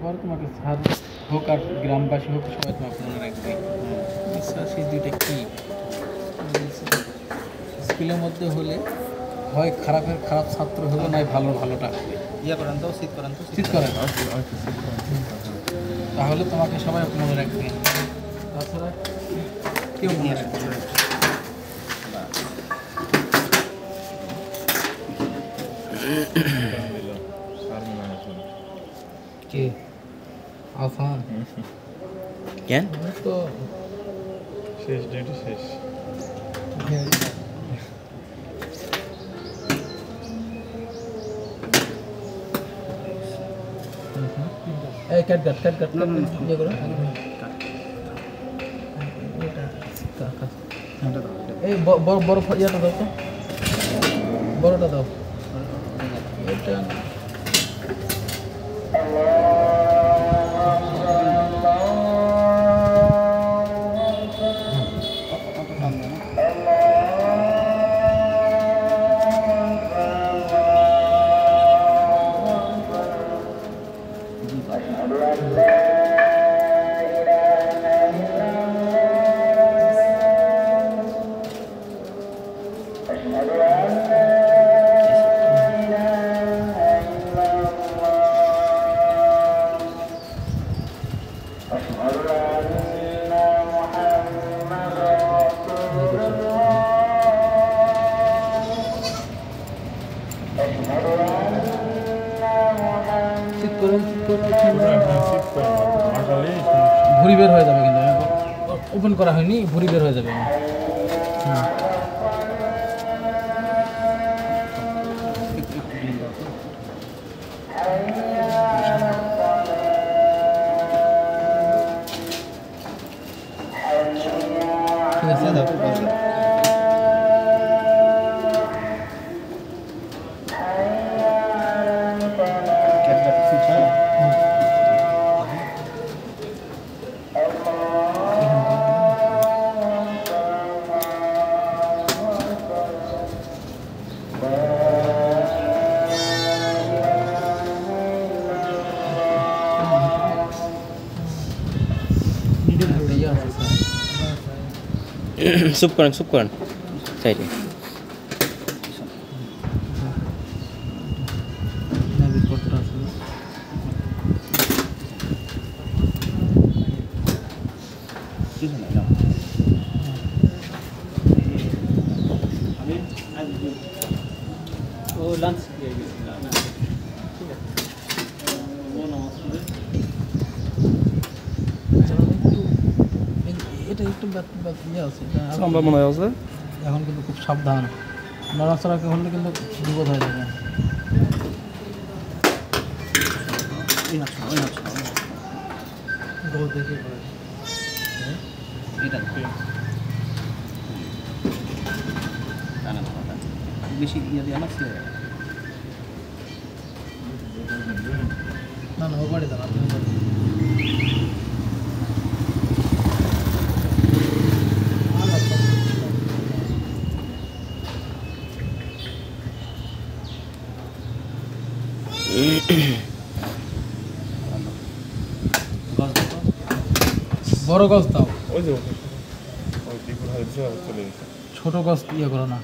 পরে তোমাকে স্যার হোক আর গ্রামবাসী হোক সবাই তোমাকে মনে রাখবে। স্যার সেই দুইটা কী স্কুলের মধ্যে হলে হয় খারাপের খারাপ ছাত্র হবে, নয় ভালো ভালোটা হবে। ইয়া করেন তো, শীত করেন তো, শীত করেন, তাহলে তোমাকে সবাই মনে রাখবে, তাছাড়া কেউ মনে রাখবে না। কে আসান কেন তো শেষ ডেট শেষ। এই কাট ইয়ে করো। এই বড় ইয়েটা দাও তো, বড়টা দাও। এটা ভুঁড়ি বের হয়ে যাবে, কিন্তু ওপেন করা হয়নি, ভুঁড়ি বের হয়ে যাবে। ঠিক আছে, চুপ করেন সাইডে। ও লাঞ্চ এটা একটু ইয়ে আছে, সম্ভাবনা আছে। এখন কিন্তু খুব সাবধান, নড়াচড়া হলে কিন্তু বিপদ হয়ে যাবে। গোল দেখে এটা বেশি ইয়ে দিয়ে আমার ছিল না ও বাড়ি দাঁড়া। বড় গাছ দাও, ওই যে ওই দিকে হয়েছে চলে গেছে। ছোট গাছ ইয়ে করো না।